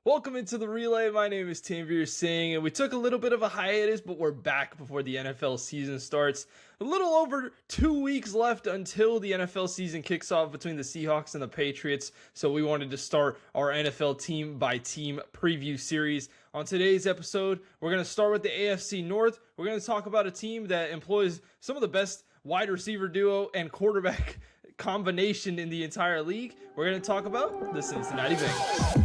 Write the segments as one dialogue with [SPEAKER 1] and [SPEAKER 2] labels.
[SPEAKER 1] Welcome into the relay. My name is Tanvir Singh, and we took a little bit of a hiatus, but we're back before the NFL season starts. A little over 2 weeks left until the NFL season kicks off between the Seahawks and the Patriots, so we wanted to start our NFL team by team preview series. On today's episode, we're going to start with the AFC North. We're going to talk about a team that employs some of the best wide receiver duo and quarterback combination in the entire league. We're going to talk about the Cincinnati Bengals.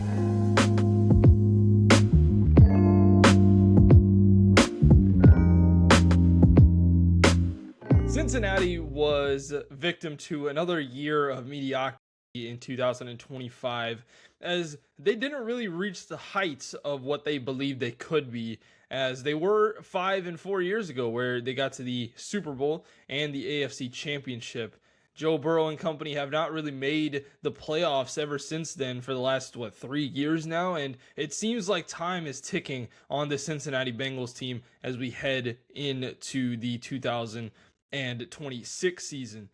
[SPEAKER 1] Cincinnati was victim to another year of mediocrity in 2025, as they didn't really reach the heights of what they believed they could be, as they were 5-4 years ago, where they got to the Super Bowl and the AFC Championship. Joe Burrow and company have not really made the playoffs ever since then for the last, 3 years now, and it seems like time is ticking on the Cincinnati Bengals team as we head into the 2026 season.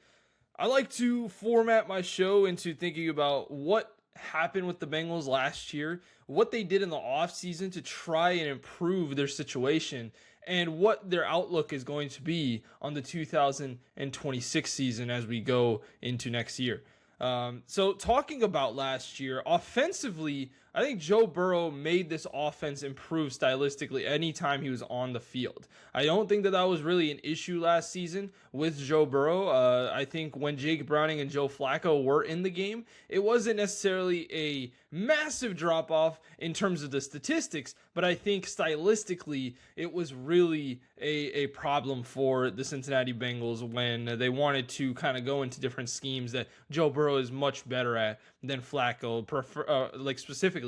[SPEAKER 1] I like to format my show into thinking about what happened with the Bengals last year, what they did in the offseason to try and improve their situation, and what their outlook is going to be on the 2026 season as we go into next year. So talking about last year, offensively, I think Joe Burrow made this offense improve stylistically anytime he was on the field. I don't think that was really an issue last season with Joe Burrow. I think when Jake Browning and Joe Flacco were in the game, it wasn't necessarily a massive drop-off in terms of the statistics, but I think stylistically it was really a problem for the Cincinnati Bengals when they wanted to kind of go into different schemes that Joe Burrow is much better at than Flacco, specifically,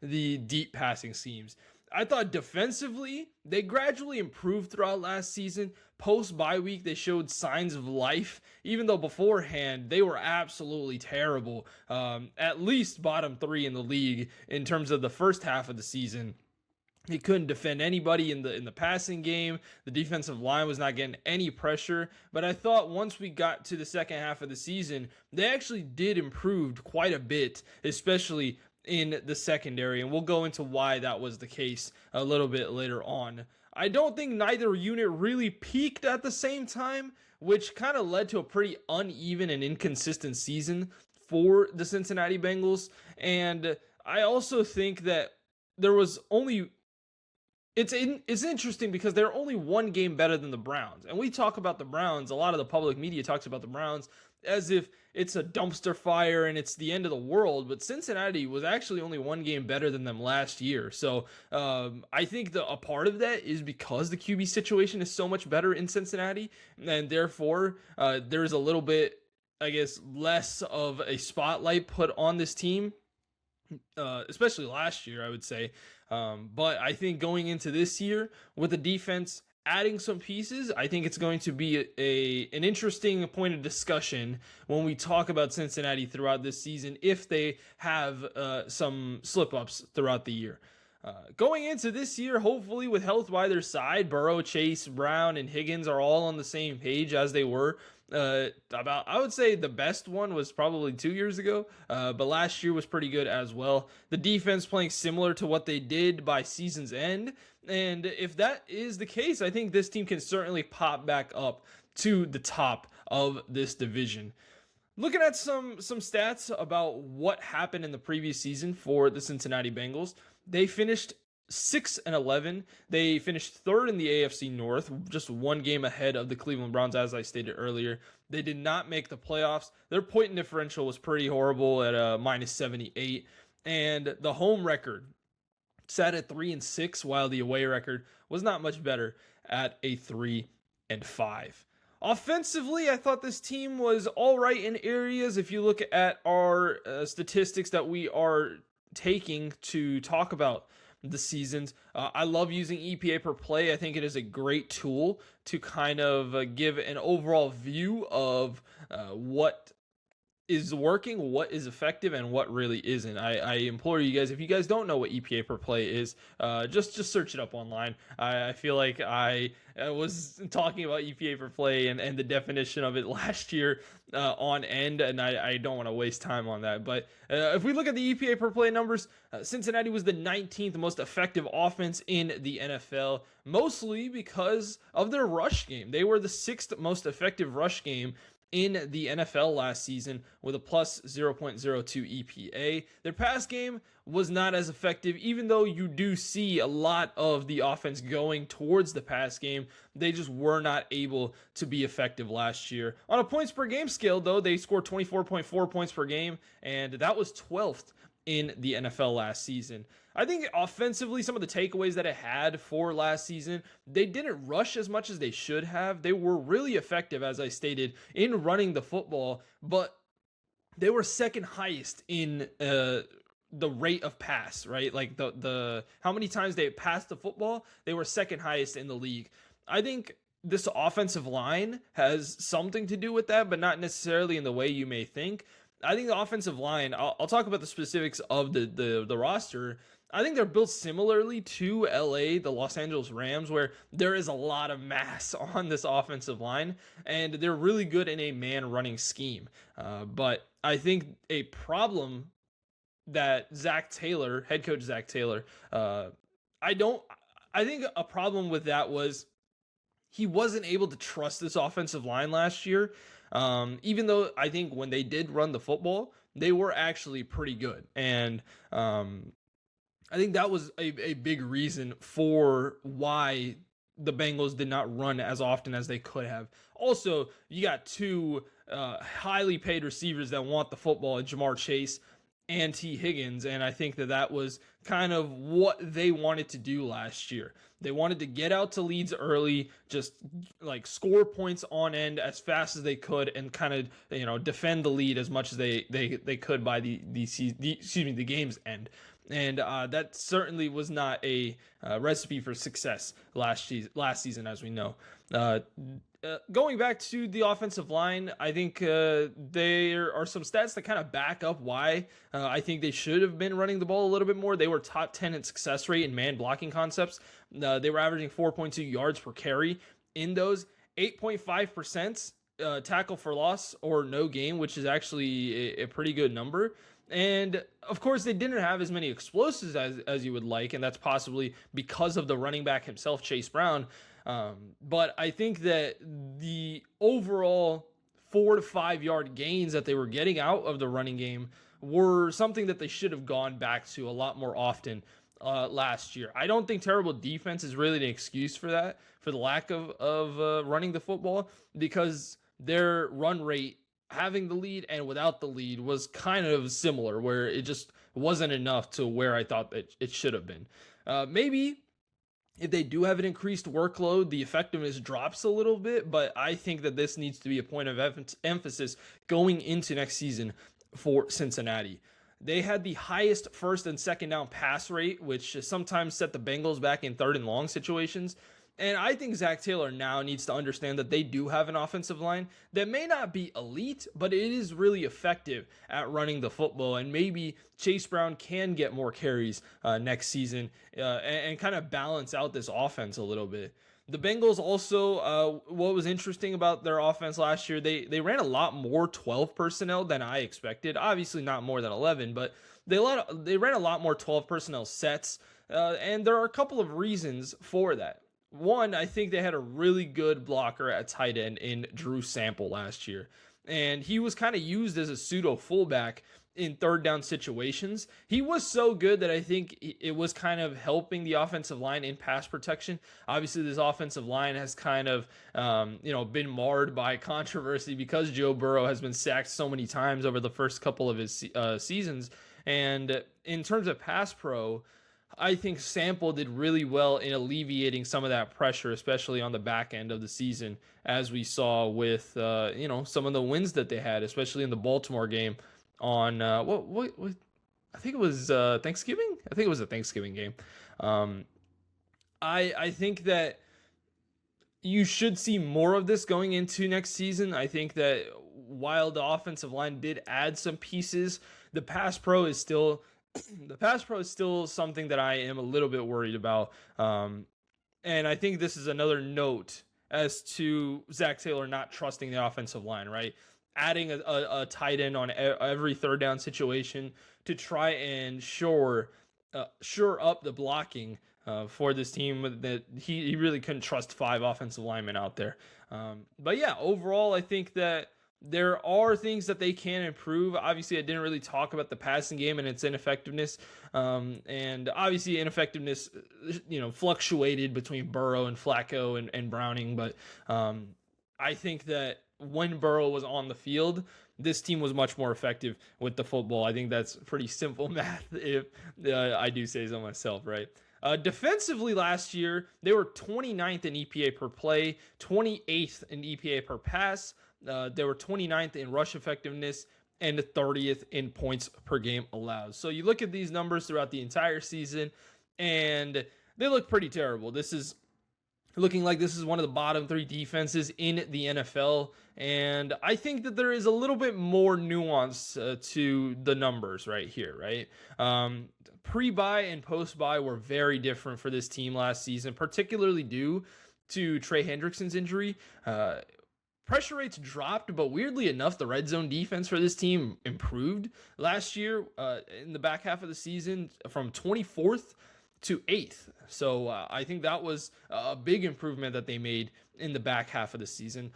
[SPEAKER 1] the deep passing schemes. I thought defensively, they gradually improved throughout last season. Post bye week, they showed signs of life, even though beforehand they were absolutely terrible. At least bottom 3 in the league in terms of the first half of the season. He couldn't defend anybody in the passing game. The defensive line was not getting any pressure. But I thought once we got to the second half of the season, they actually did improve quite a bit, especially in the secondary. And we'll go into why that was the case a little bit later on. I don't think neither unit really peaked at the same time, which kind of led to a pretty uneven and inconsistent season for the Cincinnati Bengals. And I also think that there was only... It's interesting because they're only one game better than the Browns. And we talk about the Browns, a lot of the public media talks about the Browns as if it's a dumpster fire and it's the end of the world. But Cincinnati was actually only one game better than them last year. So I think a part of that is because the QB situation is so much better in Cincinnati. And therefore, there's a little bit, I guess, less of a spotlight put on this team. Especially last year, I would say. But I think going into this year with the defense adding some pieces, I think it's going to be an interesting point of discussion when we talk about Cincinnati throughout this season if they have some slip-ups throughout the year. Going into this year, hopefully with health by their side, Burrow, Chase, Brown, and Higgins are all on the same page as they were. I would say the best one was probably 2 years ago, but last year was pretty good as well. The defense playing similar to what they did by season's end, and if that is the case, I think this team can certainly pop back up to the top of this division. Looking at some stats about what happened in the previous season for the Cincinnati Bengals, they finished 6-11. They finished third in the AFC North, just one game ahead of the Cleveland Browns, as I stated earlier. They did not make the playoffs. Their point differential was pretty horrible at -78, and the home record sat at 3-6, while the away record was not much better at a 3-5. Offensively, I thought this team was all right in areas. If you look at our statistics that we are taking to talk about the seasons, I love using EPA per play. I think it is a great tool to kind of give an overall view of what is working, what is effective, and what really isn't. I implore you guys, if you guys don't know what EPA per play is, just search it up online. I feel like I was talking about EPA per play and the definition of it last year on end, and I don't want to waste time on that. But if we look at the EPA per play numbers, Cincinnati was the 19th most effective offense in the NFL, mostly because of their rush game. They were the 6th most effective rush game in the NFL last season with a plus 0.02 EPA. Their pass game was not as effective, even though you do see a lot of the offense going towards the pass game. They just were not able to be effective last year. On a points per game scale, though, they scored 24.4 points per game, and that was 12th in the NFL last season. I think offensively, some of the takeaways that it had for last season, they didn't rush as much as they should have. They were really effective, as I stated, in running the football, but they were second highest in the rate of pass, right? Like the how many times they passed the football, they were second highest in the league. I think this offensive line has something to do with that, but not necessarily in the way you may think. I think the offensive line, I'll talk about the specifics of the roster. I think they're built similarly to LA, the Los Angeles Rams, where there is a lot of mass on this offensive line, and they're really good in a man running scheme. But I think a problem that Zac Taylor, head coach Zac Taylor, I think a problem with that was he wasn't able to trust this offensive line last year. Even though I think when they did run the football, they were actually pretty good. And I think that was a big reason for why the Bengals did not run as often as they could have. Also, you got two highly paid receivers that want the football in Jamar Chase and T. Higgins, and I think that was kind of what they wanted to do last year. They wanted to get out to leads early, just like score points on end as fast as they could, and kind of defend the lead as much as they could by the game's end. And that certainly was not a recipe for success last season, as we know. Going back to the offensive line, I think there are some stats that kind of back up why I think they should have been running the ball a little bit more. They were top 10 in success rate in man blocking concepts. They were averaging 4.2 yards per carry in those. 8.5% tackle for loss or no gain, which is actually a pretty good number. And of course, they didn't have as many explosives as you would like, and that's possibly because of the running back himself, Chase Brown. But I think that the overall 4 to 5 yard gains that they were getting out of the running game were something that they should have gone back to a lot more often last year. I don't think terrible defense is really an excuse for that, for the lack of running the football, because their run rate, having the lead and without the lead, was kind of similar, where it just wasn't enough to where I thought that it should have been. Maybe if they do have an increased workload, the effectiveness drops a little bit, but I think that this needs to be a point of emphasis going into next season for Cincinnati. They had the highest first and second down pass rate, which sometimes set the Bengals back in third and long situations. And I think Zac Taylor now needs to understand that they do have an offensive line that may not be elite, but it is really effective at running the football. And maybe Chase Brown can get more carries next season and kind of balance out this offense a little bit. The Bengals also, what was interesting about their offense last year, they ran a lot more 12 personnel than I expected. Obviously not more than 11, but they ran a lot more 12 personnel sets. And there are a couple of reasons for that. One, I think they had a really good blocker at tight end in Drew Sample last year. And he was kind of used as a pseudo fullback in third down situations. He was so good that I think it was kind of helping the offensive line in pass protection. Obviously, this offensive line has kind of been marred by controversy because Joe Burrow has been sacked so many times over the first couple of his seasons. And in terms of pass pro, I think Sample did really well in alleviating some of that pressure, especially on the back end of the season, as we saw with some of the wins that they had, especially in the Baltimore game on what I think it was Thanksgiving. I think it was a Thanksgiving game. I think that you should see more of this going into next season. I think that while the offensive line did add some pieces, the pass pro is still something that I am a little bit worried about. And I think this is another note as to Zac Taylor not trusting the offensive line, right? Adding a tight end on every third down situation to try and shore up the blocking for this team, that he really couldn't trust 5 offensive linemen out there. But yeah, overall, I think that there are things that they can improve. Obviously, I didn't really talk about the passing game and its ineffectiveness. And obviously, ineffectiveness, fluctuated between Burrow and Flacco and Browning. But I think that when Burrow was on the field, this team was much more effective with the football. I think that's pretty simple math, if I do say so myself, right? Defensively last year, they were 29th in EPA per play, 28th in EPA per pass. They were 29th in rush effectiveness and 30th in points per game allowed. So you look at these numbers throughout the entire season, and they look pretty terrible. This is looking like this is one of the bottom 3 defenses in the NFL. And I think that there is a little bit more nuance to the numbers right here, right? Pre-bye and post-bye were very different for this team last season, particularly due to Trey Hendrickson's injury. Pressure rates dropped, but weirdly enough, the red zone defense for this team improved last year in the back half of the season from 24th to 8th. So I think that was a big improvement that they made in the back half of the season.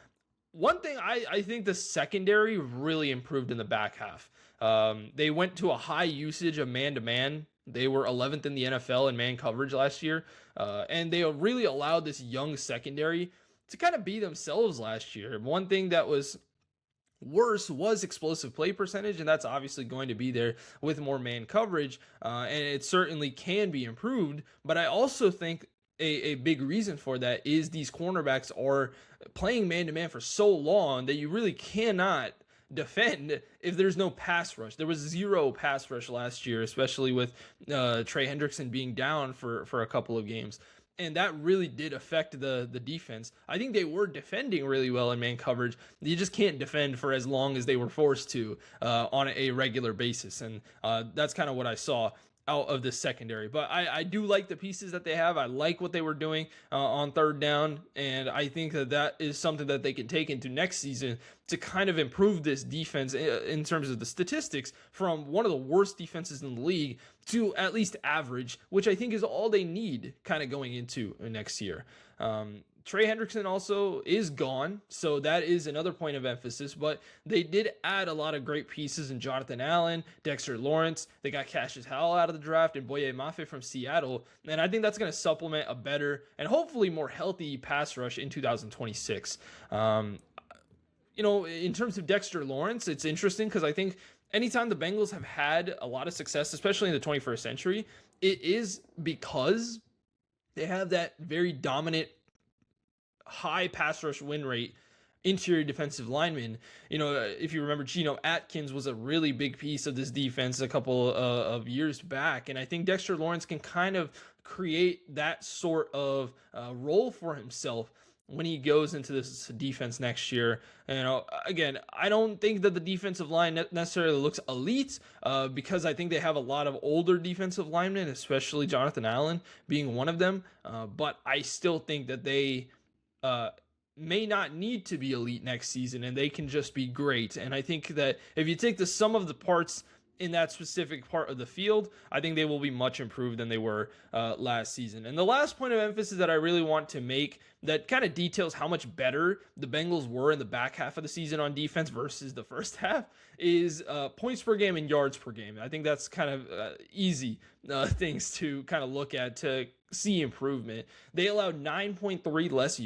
[SPEAKER 1] One thing, I think the secondary really improved in the back half. They went to a high usage of man-to-man. They were 11th in the NFL in man coverage last year. And they really allowed this young secondary to kind of be themselves last year. One thing that was worse was explosive play percentage, and that's obviously going to be there with more man coverage, and it certainly can be improved. But I also think a big reason for that is these cornerbacks are playing man-to-man for so long that you really cannot defend if there's no pass rush. There was 0 pass rush last year, especially with Trey Hendrickson being down for a couple of games. And that really did affect the defense. I think they were defending really well in man coverage. You just can't defend for as long as they were forced to on a regular basis. And that's kind of what I saw out of the secondary. But I do like the pieces that they have. I like what they were doing on third down. And I think that is something that they can take into next season to kind of improve this defense in terms of the statistics from one of the worst defenses in the league to at least average, which I think is all they need kind of going into next year. Trey Hendrickson also is gone, so that is another point of emphasis, but they did add a lot of great pieces in Jonathan Allen, Dexter Lawrence. They got Cassius Howell out of the draft and Boye Mafe from Seattle, and I think that's going to supplement a better and hopefully more healthy pass rush in 2026. In terms of Dexter Lawrence, it's interesting because I think anytime the Bengals have had a lot of success, especially in the 21st century, it is because they have that very dominant high pass rush win rate interior defensive lineman. If you remember, Geno Atkins was a really big piece of this defense a couple of years back, and I think Dexter Lawrence can kind of create that sort of role for himself when he goes into this defense next year. Again, I don't think that the defensive line necessarily looks elite because I think they have a lot of older defensive linemen, especially Jonathan Allen being one of them. But I still think that they may not need to be elite next season, and they can just be great. And I think that if you take the sum of the parts in that specific part of the field, I think they will be much improved than they were last season. And the last point of emphasis that I really want to make that kind of details how much better the Bengals were in the back half of the season on defense versus the first half is points per game and yards per game. I think that's kind of easy things to kind of look at to see improvement. They allowed 9.3 less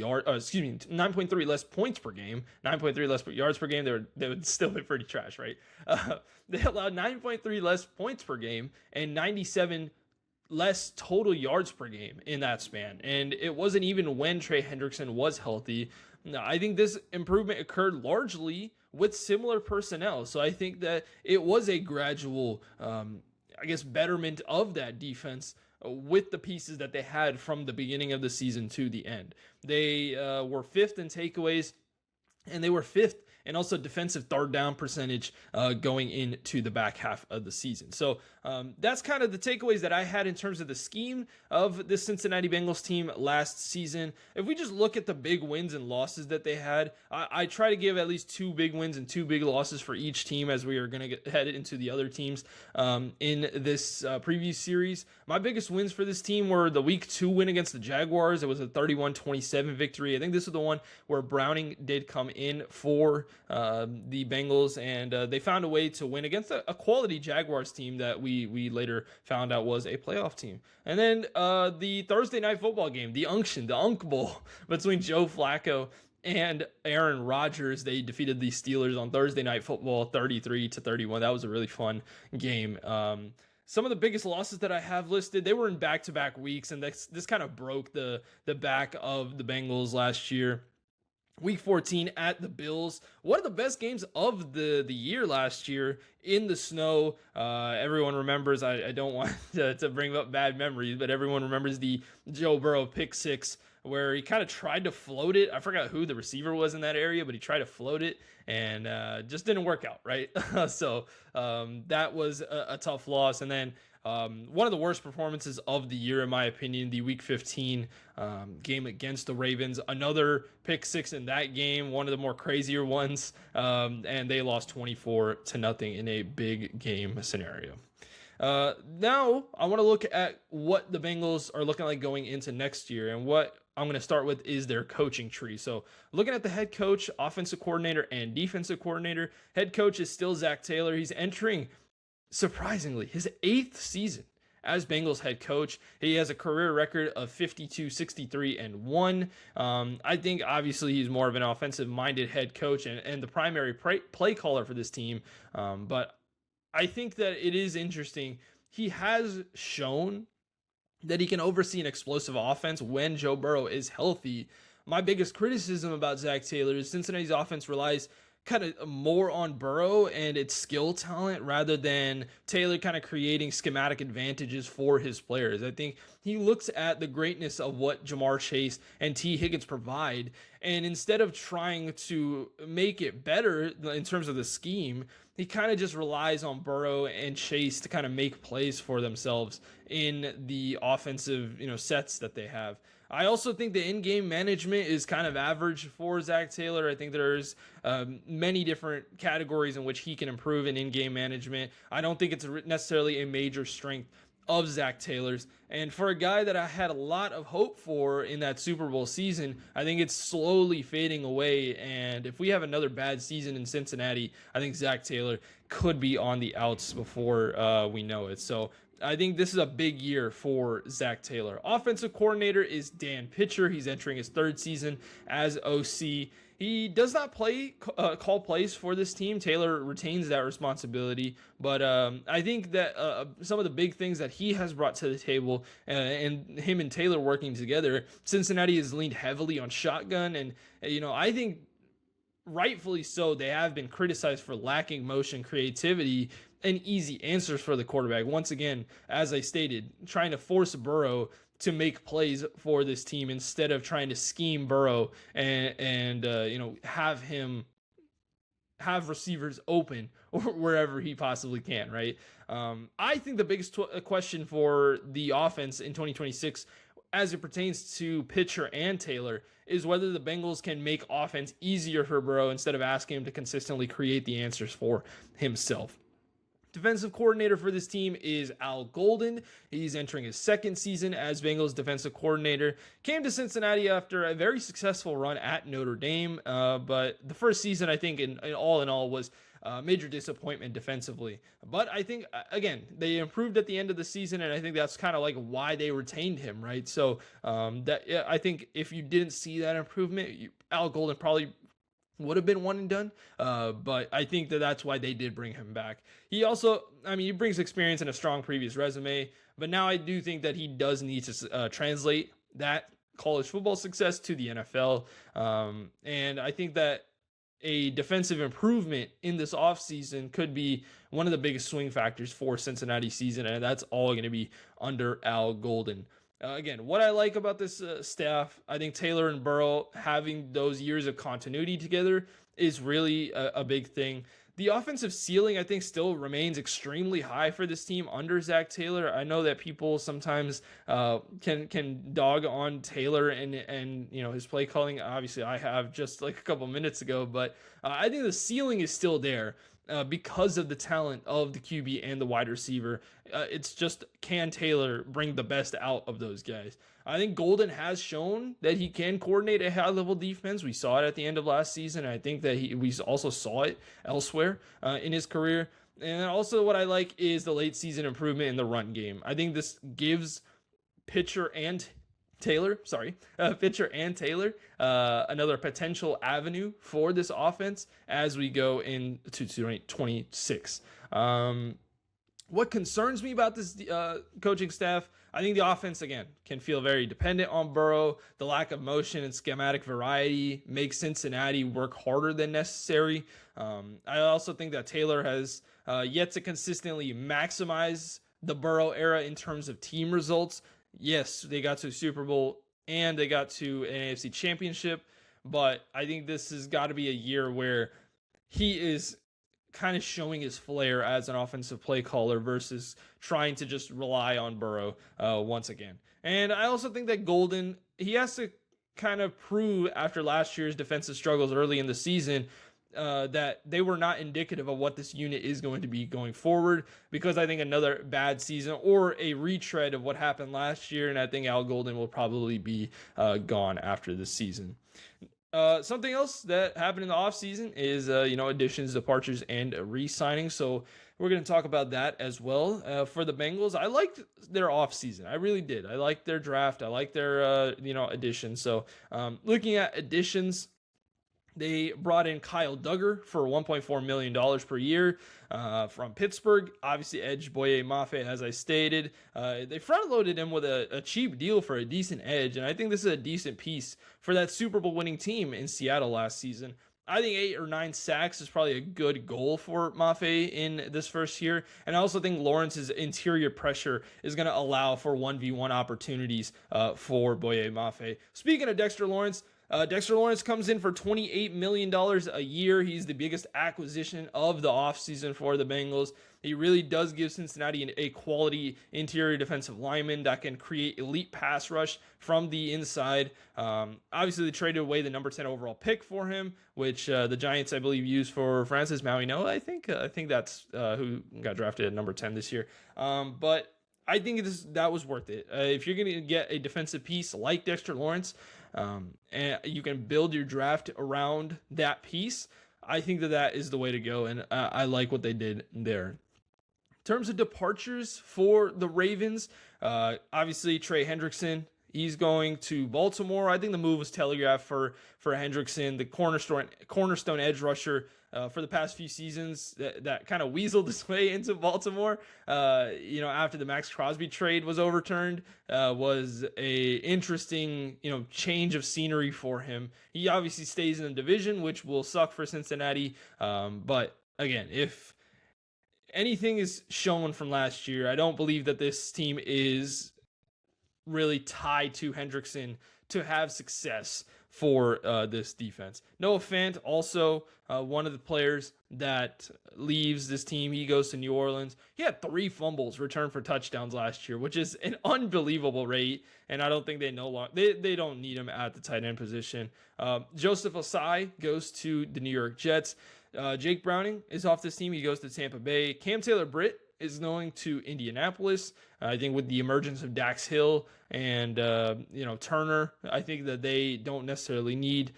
[SPEAKER 1] points per game, 9.3 less yards per game. They would still be pretty trash, right? They allowed 9.3 less points per game and 97 less total yards per game in that span. And it wasn't even when Trey Hendrickson was healthy. No, I think this improvement occurred largely with similar personnel. So I think that it was a gradual, betterment of that defense with the pieces that they had from the beginning of the season to the end. They were 5th in takeaways, and they were 5th and also defensive third down percentage going into the back half of the season. So that's kind of the takeaways that I had in terms of the scheme of the Cincinnati Bengals team last season. If we just look at the big wins and losses that they had, I try to give at least 2 big wins and 2 big losses for each team as we are going to head into the other teams in this preview series. My biggest wins for this team were the week 2 win against the Jaguars. It was a 31-27 victory. I think this was the one where Browning did come in for the Bengals, and they found a way to win against a quality Jaguars team that we later found out was a playoff team. And then the Thursday night football game, the Unk Bowl between Joe Flacco and Aaron Rodgers. They defeated the Steelers on Thursday night football 33-31. That was a really fun game. Some of the biggest losses that I have listed, they were in back-to-back weeks, and this kind of broke the back of the Bengals last year. Week 14 at the Bills. One of the best games of the year last year in the snow. Everyone remembers, I don't want to bring up bad memories, but everyone remembers the Joe Burrow pick 6 where he kind of tried to float it. I forgot who the receiver was in that area, but he tried to float it and just didn't work out, right? So that was a tough loss. And then one of the worst performances of the year, in my opinion, the Week 15 game against the Ravens. Another pick 6 in that game, one of the more crazier ones, and they lost 24-0 in a big game scenario. Now, I want to look at what the Bengals are looking like going into next year, and what I'm going to start with is their coaching tree. So looking at the head coach, offensive coordinator, and defensive coordinator, head coach is still Zac Taylor. He's entering, surprisingly, his 8th season as Bengals head coach. He has a career record of 52-63-1. I think obviously he's more of an offensive-minded head coach and the primary play caller for this team. But I think that it is interesting. He has shown that he can oversee an explosive offense when Joe Burrow is healthy. My biggest criticism about Zac Taylor is Cincinnati's offense relies kind of more on Burrow and its skill talent rather than Taylor kind of creating schematic advantages for his players. I think he looks at the greatness of what Jamar Chase and T. Higgins provide, and instead of trying to make it better in terms of the scheme, he kind of just relies on Burrow and Chase to kind of make plays for themselves in the offensive, sets that they have. I also think the in-game management is kind of average for Zac Taylor. I think there's many different categories in which he can improve in in-game management. I don't think it's necessarily a major strength of Zac Taylor's. And for a guy that I had a lot of hope for in that Super Bowl season, I think it's slowly fading away. And if we have another bad season in Cincinnati, I think Zac Taylor could be on the outs before we know it. So I think this is a big year for Zac Taylor. Offensive coordinator is Dan Pitcher. He's entering his 3rd season as OC. He does not call plays for this team. Taylor retains that responsibility, but I think that some of the big things that he has brought to the table, and him and Taylor working together, Cincinnati has leaned heavily on shotgun, and I think rightfully so, they have been criticized for lacking motion creativity and easy answers for the quarterback. Once again, as I stated, trying to force Burrow to make plays for this team instead of trying to scheme Burrow and have him have receivers open or wherever he possibly can, right? I think the biggest question for the offense in 2026 as it pertains to Pitcher and Taylor is whether the Bengals can make offense easier for Burrow instead of asking him to consistently create the answers for himself. Defensive coordinator for this team is Al Golden. He's entering his 2nd season as Bengals defensive coordinator. Came to Cincinnati after a very successful run at Notre Dame, but the first season, I think, in all, was major disappointment defensively. But I think, again, they improved at the end of the season, and I think that's kind of like why they retained him, right? So I think if you didn't see that improvement, Al Golden probably would have been one and done, but I think that's why they did bring him back. He also, he brings experience and a strong previous resume, but now I do think that he does need to translate that college football success to the NFL, and I think that a defensive improvement in this offseason could be one of the biggest swing factors for Cincinnati season, and that's all going to be under Al Golden. Again, what I like about this staff, I think Taylor and Burrow having those years of continuity together is really a big thing. The offensive ceiling, I think, still remains extremely high for this team under Zac Taylor. I know that people sometimes can dog on Taylor and his play calling. Obviously, I have just like a couple minutes ago, but I think the ceiling is still there. Because of the talent of the QB and the wide receiver. It's just, can Taylor bring the best out of those guys? I think Golden has shown that he can coordinate a high-level defense. We saw it at the end of last season. I think that we also saw it elsewhere in his career. And also what I like is the late season improvement in the run game. I think this gives Pitcher and Taylor, another potential avenue for this offense as we go into 2026. What concerns me about this coaching staff, I think the offense, again, can feel very dependent on Burrow. The lack of motion and schematic variety makes Cincinnati work harder than necessary. I also think that Taylor has yet to consistently maximize the Burrow era in terms of team results. Yes, they got to a Super Bowl and they got to an AFC Championship, but I think this has got to be a year where he is kind of showing his flair as an offensive play caller versus trying to just rely on Burrow once again. And I also think that Golden, he has to kind of prove after last year's defensive struggles early in the season that they were not indicative of what this unit is going to be going forward, because I think another bad season or a retread of what happened last year, and I think Al Golden will probably be gone after this season. Something else that happened in the offseason is, additions, departures, and re-signing. So we're going to talk about that as well. For the Bengals, I liked their offseason. I really did. I liked their draft. I liked their, additions. So looking at additions, they brought in Kyle Duggar for $1.4 million per year from Pittsburgh. Obviously, edge Boye Mafe, as I stated. They front-loaded him with a cheap deal for a decent edge, and I think this is a decent piece for that Super Bowl winning team in Seattle last season. I think 8 or 9 sacks is probably a good goal for Mafe in this first year. And I also think Lawrence's interior pressure is going to allow for 1v1 opportunities for Boye Mafe. Speaking of Dexter Lawrence comes in for $28 million a year. He's the biggest acquisition of the offseason for the Bengals. He really does give Cincinnati a quality interior defensive lineman that can create elite pass rush from the inside. Obviously, they traded away the number 10 overall pick for him, which the Giants, I believe, used for Francis Mauigoa. I think that's who got drafted at number 10 this year. But I think that was worth it. If you're going to get a defensive piece like Dexter Lawrence, and you can build your draft around that piece, I think that is the way to go, and I like what they did there. In terms of departures for the Ravens, obviously Trey Hendrickson, he's going to Baltimore. I think the move was telegraphed for Hendrickson, the cornerstone edge rusher for the past few seasons that kind of weaseled his way into Baltimore. After the Max Crosby trade was overturned, was a interesting change of scenery for him. He obviously stays in the division, which will suck for Cincinnati. But again, if anything is shown from last year, I don't believe that this team is really tied to Hendrickson to have success for this defense. Noah Fant, also one of the players that leaves this team. He goes to New Orleans. He had 3 fumbles returned for touchdowns last year, which is an unbelievable rate, and I don't think they don't need him at the tight end position. Joseph Osai goes to the New York Jets. Jake Browning is off this team. He goes to Tampa Bay. Cam Taylor-Britt is going to Indianapolis. I think with the emergence of Dax Hill and Turner, I think that they don't necessarily need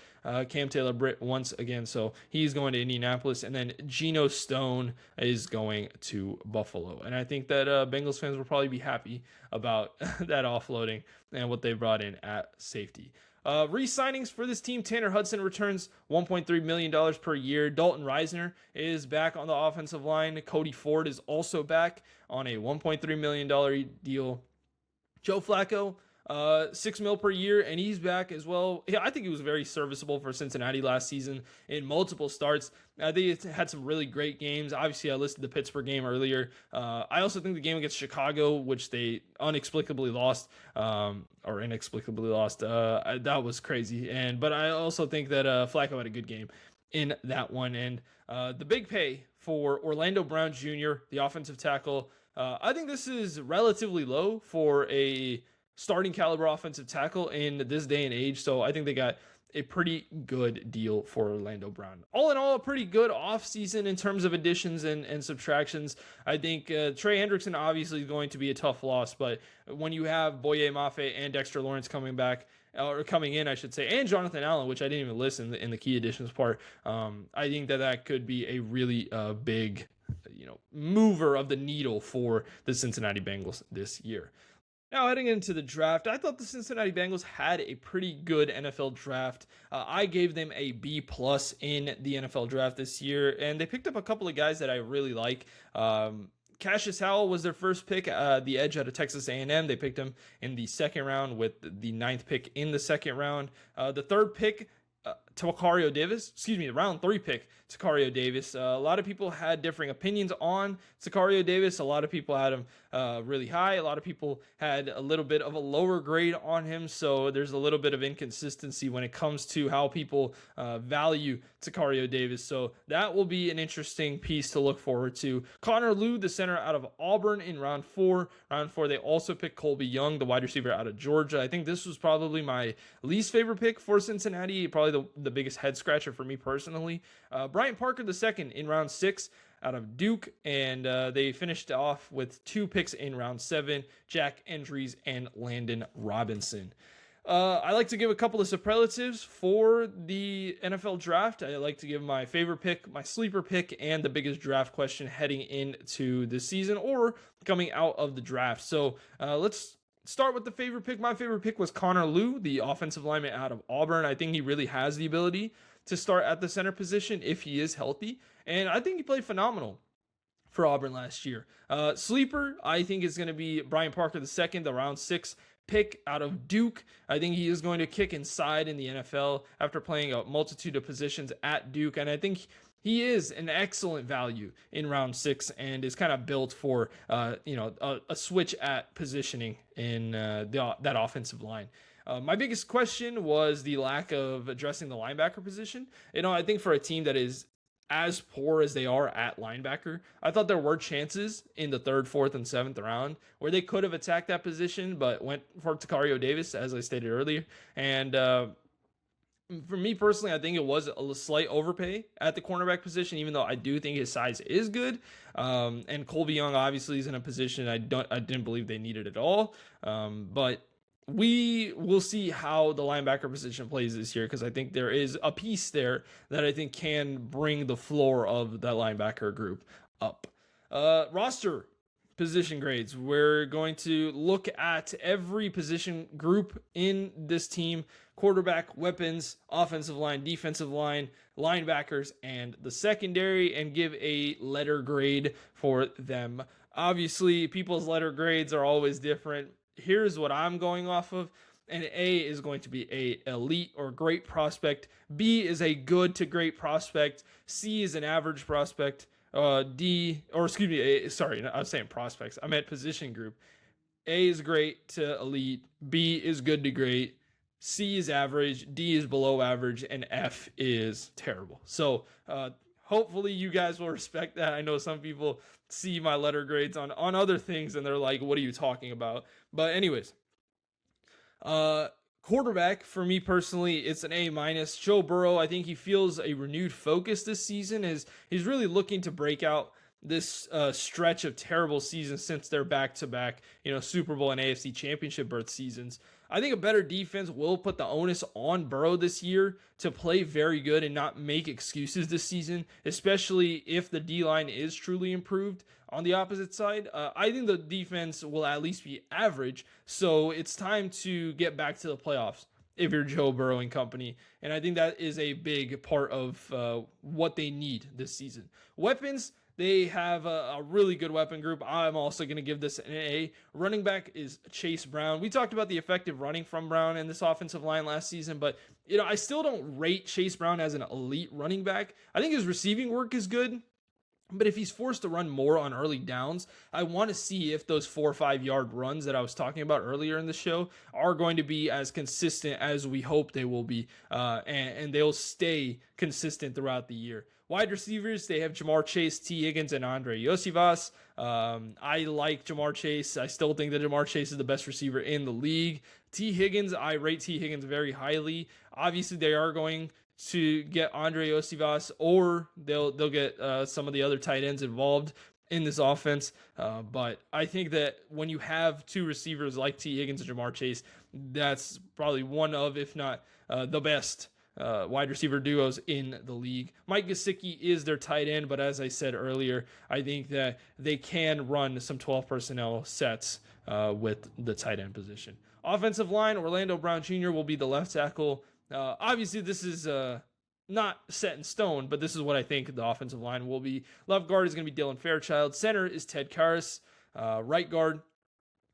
[SPEAKER 1] Cam Taylor-Britt once again. So he's going to Indianapolis, and then Geno Stone is going to Buffalo. And I think that Bengals fans will probably be happy about that offloading and what they brought in at safety. Re-signings for this team: Tanner Hudson returns $1.3 million per year. Dalton Reisner is back on the offensive line. Cody Ford is also back on a $1.3 million deal. Joe Flacco, $6 million per year, and he's back as well. Yeah, I think he was very serviceable for Cincinnati last season in multiple starts. I think it had some really great games. Obviously, I listed the Pittsburgh game earlier. I also think the game against Chicago, which they inexplicably lost, that was crazy. But I also think that Flacco had a good game. in that one. And the big pay for Orlando Brown Jr., the offensive tackle, I think this is relatively low for a starting caliber offensive tackle in this day and age. So I think they got a pretty good deal for Orlando Brown. All in all, a pretty good offseason in terms of additions and subtractions. I think Trey Hendrickson obviously is going to be a tough loss, but when you have Boye Mafe and Dexter Lawrence coming back, or coming in, I should say, and Jonathan Allen, which I didn't even list in the key additions part, I think that could be a really big, mover of the needle for the Cincinnati Bengals this year. Now, heading into the draft, I thought the Cincinnati Bengals had a pretty good NFL draft. I gave them a B+ in the NFL draft this year, and they picked up a couple of guys that I really like. Cassius Howell was their first pick, the edge out of Texas A&M. They picked him in the second round with the 9th pick in the second round. The third pick, the round 3 pick, Sicario Davis. A lot of people had differing opinions on Sicario Davis. A lot of people had him really high. A lot of people had a little bit of a lower grade on him. So there's a little bit of inconsistency when it comes to how people value Sicario Davis. So that will be an interesting piece to look forward to. Connor Lew, the center out of Auburn in round 4. Round 4, they also picked Colby Young, the wide receiver out of Georgia. I think this was probably my least favorite pick for Cincinnati. Probably the biggest head scratcher for me personally. Bryant Parker II in round 6 out of Duke, and they finished off with 2 picks in round 7, Jack Endries and Landon Robinson. I like to give a couple of superlatives for the NFL draft. I like to give my favorite pick, my sleeper pick, and the biggest draft question heading into the season or coming out of the draft. So let's start with the favorite pick. My favorite pick was Connor Lew, the offensive lineman out of Auburn. I think he really has the ability to start at the center position if he is healthy, and I think he played phenomenal for Auburn last year. Sleeper, I think, is going to be Bryant Parker II, the round 6 pick out of Duke. I think he is going to kick inside in the NFL after playing a multitude of positions at Duke, and I think he is an excellent value in round 6 and is kind of built for a switch at positioning in that offensive line. My biggest question was the lack of addressing the linebacker position. I think for a team that is as poor as they are at linebacker, I thought there were chances in the 3rd, 4th, and 7th round where they could have attacked that position, but went for Sicario Davis, as I stated earlier. And for me personally, I think it was a slight overpay at the cornerback position, even though I do think his size is good. And Colby Young obviously is in a position I didn't believe they needed at all. But we will see how the linebacker position plays this year, because I think there is a piece there that I think can bring the floor of that linebacker group up. Roster position grades. We're going to look at every position group in this team: quarterback, weapons, offensive line, defensive line, linebackers, and the secondary, and give a letter grade for them. Obviously, people's letter grades are always different. Here's what I'm going off of. An A is going to be a elite or great prospect. B is a good to great prospect. C is an average prospect. I was saying prospects. I meant position group. A is great to elite. B is good to great. C is average. D is below average. And F is terrible. So hopefully you guys will respect that. I know some people see my letter grades on other things and they're like, what are you talking about? But anyways, quarterback, for me personally, it's an A-. Joe Burrow, I think he feels a renewed focus this season. He's really looking to break out this stretch of terrible seasons since they're back-to-back, Super Bowl and AFC Championship berth seasons. I think a better defense will put the onus on Burrow this year to play very good and not make excuses this season, especially if the D-line is truly improved on the opposite side. I think the defense will at least be average, so it's time to get back to the playoffs if you're Joe Burrow and company, and I think that is a big part of what they need this season. Weapons, they have a really good weapon group. I'm also going to give this an A. Running back is Chase Brown. We talked about the effective running from Brown in this offensive line last season, but I still don't rate Chase Brown as an elite running back. I think his receiving work is good, But if he's forced to run more on early downs, I want to see if those 4 or 5 yard runs that I was talking about earlier in the show are going to be as consistent as we hope they will be, and they'll stay consistent throughout the year. Wide receivers, they have Jamar Chase, T. Higgins, and Andre Yosivas. I like Jamar Chase. I still think that Jamar Chase is the best receiver in the league. T. Higgins, I rate T. Higgins very highly. Obviously, they are going to get Andre Osivas, or they'll get some of the other tight ends involved in this offense. But I think that when you have two receivers like T. Higgins and Jamar Chase, that's probably one of, if not the best wide receiver duos in the league. Mike Gesicki is their tight end, but as I said earlier, I think that they can run some 12 personnel sets with the tight end position. Offensive line, Orlando Brown Jr. will be the left tackle. Obviously, this is not set in stone, but this is what I think the offensive line will be. Left guard is going to be Dylan Fairchild. Center is Ted Karras. Right guard,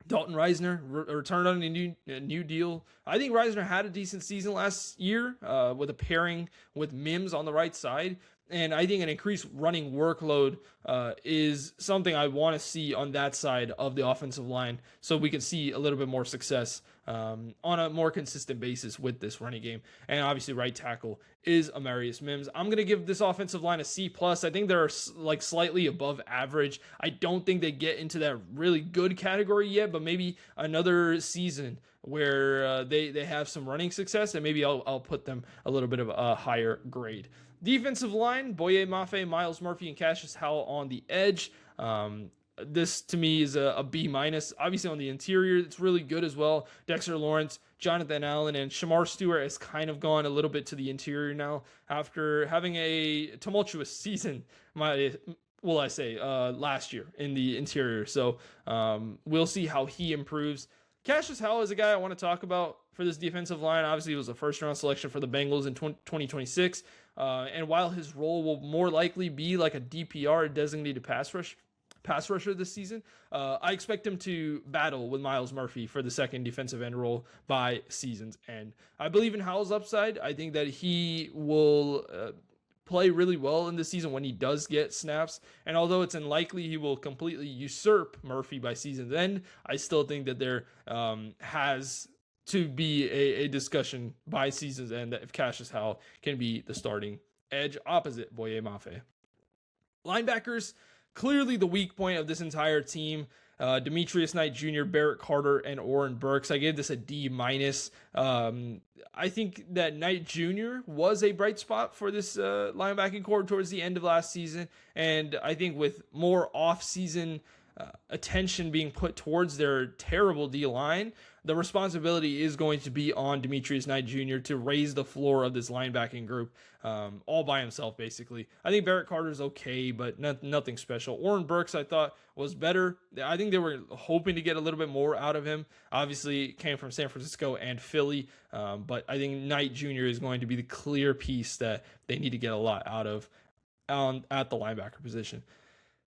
[SPEAKER 1] Dalton Reisner, returned on a new deal. I think Reisner had a decent season last year with a pairing with Mims on the right side. And I think an increased running workload is something I want to see on that side of the offensive line, so we can see a little bit more success on a more consistent basis with this running game. And obviously right tackle is Amarius Mims. I'm going to give this offensive line a C+. I think they're like slightly above average. I don't think they get into that really good category yet, but maybe another season where they have some running success, and maybe I'll put them a little bit of a higher grade. Defensive line, Boye Mafe, Miles Murphy, and Cassius Howell on the edge. This to me is a B-. Obviously on the interior, it's really good as well. Dexter Lawrence, Jonathan Allen, and Shamar Stewart has kind of gone a little bit to the interior now after having a tumultuous season, last year in the interior. So we'll see how he improves. Cassius Howell is a guy I want to talk about for this defensive line. Obviously, he was a first-round selection for the Bengals in 2026. And while his role will more likely be like a DPR, a designated pass rusher this season, I expect him to battle with Miles Murphy for the second defensive end role by season's end. I believe in Howell's upside. I think that he will play really well in this season when he does get snaps. And although it's unlikely he will completely usurp Murphy by season's end, I still think that there has to be a discussion by season's end that if Cassius Howell can be the starting edge opposite Boye Mafe. Linebackers, clearly the weak point of this entire team. Demetrius Knight Jr., Barrett Carter, and Oren Burks. I gave this a D-. I think that Knight Jr. was a bright spot for this linebacking core towards the end of last season, and I think with more off-season attention being put towards their terrible D-line, the responsibility is going to be on Demetrius Knight Jr. to raise the floor of this linebacking group all by himself, basically. I think Barrett Carter's okay, but nothing special. Oren Burks, I thought, was better. I think they were hoping to get a little bit more out of him. Obviously, came from San Francisco and Philly, but I think Knight Jr. is going to be the clear piece that they need to get a lot out of at the linebacker position.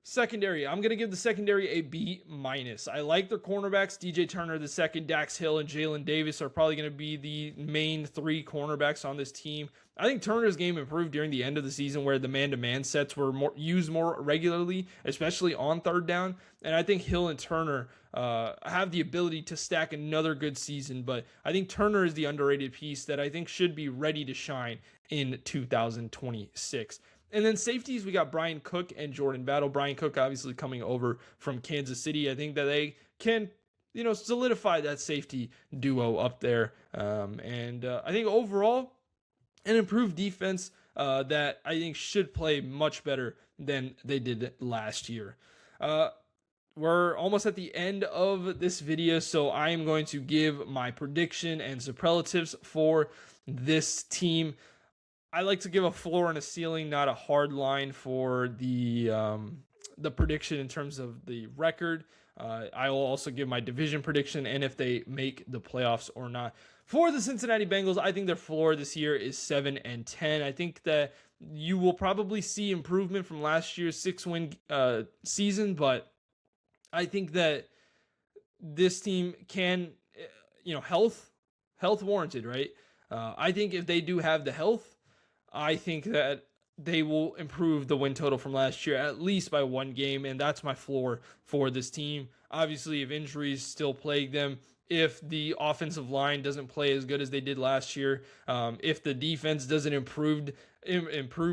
[SPEAKER 1] Secondary, I'm going to give the secondary a B-. I like their cornerbacks. DJ Turner II, Dax Hill, and Jalen Davis are probably going to be the main three cornerbacks on this team. I think Turner's game improved during the end of the season where the man-to-man sets were used more regularly, especially on third down. And I think Hill and Turner have the ability to stack another good season. But I think Turner is the underrated piece that I think should be ready to shine in 2026. And then safeties, we got Brian Cook and Jordan Battle. Brian Cook obviously coming over from Kansas City. I think that they can, solidify that safety duo up there. I think overall, an improved defense that I think should play much better than they did last year. We're almost at the end of this video, so I am going to give my prediction and superlatives for this team. I like to give a floor and a ceiling, not a hard line for the prediction in terms of the record. I will also give my division prediction and if they make the playoffs or not. For the Cincinnati Bengals, I think their floor this year is 7-10. I think that you will probably see improvement from last year's 6-win season, but I think that this team can, health warranted, right? I think if they do have the health, I think that they will improve the win total from last year at least by 1 game, and that's my floor for this team. Obviously, if injuries still plague them, if the offensive line doesn't play as good as they did last year, if the defense doesn't improve,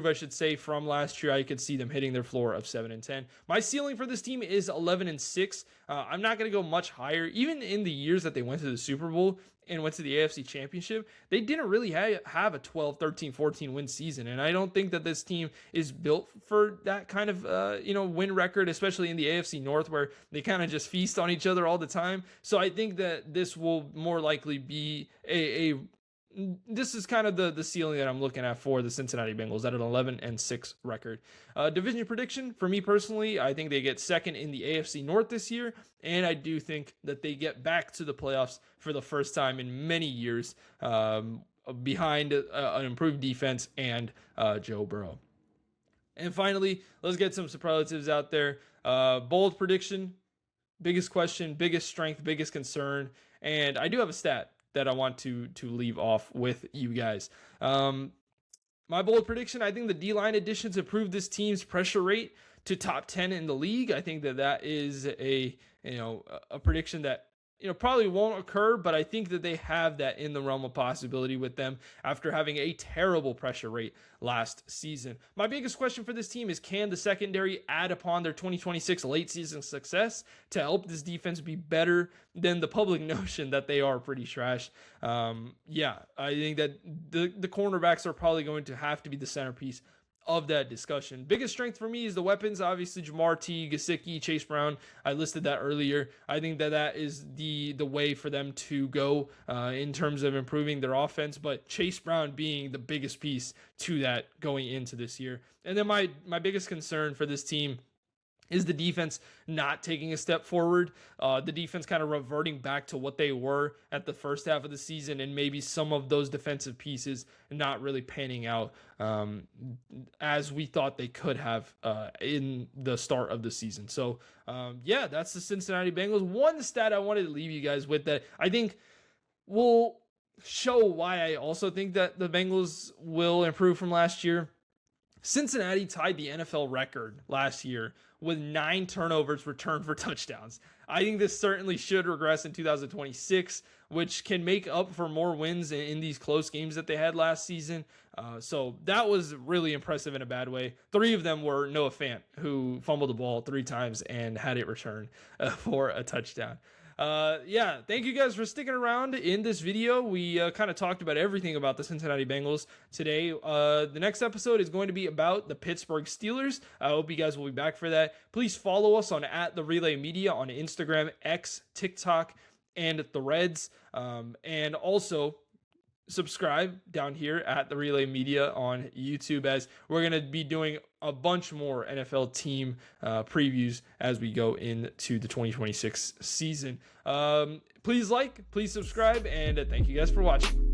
[SPEAKER 1] I should say, from last year, I could see them hitting their floor of 7-10. My ceiling for this team is 11-6. I'm not going to go much higher. Even in the years that they went to the Super Bowl and went to the AFC Championship, they didn't really have a 12, 13, 14 win season. And I don't think that this team is built for that kind of win record, especially in the AFC North, where they kind of just feast on each other all the time. So I think that this will more likely be this is kind of the ceiling that I'm looking at for the Cincinnati Bengals at an 11-6 record. Division prediction for me personally, I think they get second in the AFC North this year, and I do think that they get back to the playoffs for the first time in many years, behind an improved defense and Joe Burrow. And finally, let's get some superlatives out there. Bold prediction, biggest question, biggest strength, biggest concern, and I do have a stat that I want to leave off with you guys. My bold prediction, I think the D-line additions improved this team's pressure rate to top 10 in the league. I think that is a prediction that probably won't occur, but I think that they have that in the realm of possibility with them after having a terrible pressure rate last season. My biggest question for this team is, can the secondary add upon their 2026 late season success to help this defense be better than the public notion that they are pretty trash? I think that the cornerbacks are probably going to have to be the centerpiece of that discussion. Biggest strength for me is the weapons. Obviously, Jamar T, Gesicki, Chase Brown. I listed that earlier. I think that is the way for them to go in terms of improving their offense, but Chase Brown being the biggest piece to that going into this year. And then my biggest concern for this team is the defense not taking a step forward, the defense kind of reverting back to what they were at the first half of the season, and maybe some of those defensive pieces not really panning out as we thought they could have in the start of the season. So, that's the Cincinnati Bengals. One stat I wanted to leave you guys with that I think will show why I also think that the Bengals will improve from last year. Cincinnati tied the NFL record last year with 9 turnovers returned for touchdowns. I think this certainly should regress in 2026, which can make up for more wins in these close games that they had last season. So that was really impressive in a bad way. 3 of them were Noah Fant, who fumbled the ball 3 times and had it returned for a touchdown. Thank you guys for sticking around in this video. We kind of talked about everything about the Cincinnati Bengals today. The next episode is going to be about the Pittsburgh Steelers. I hope you guys will be back for that. Please follow us on @TheRelayMedia on Instagram, X, TikTok, and Threads. And also subscribe down here at The Relay Media on YouTube, as we're going to be doing a bunch more NFL team previews as we go into the 2026 season. Please subscribe, and thank you guys for watching.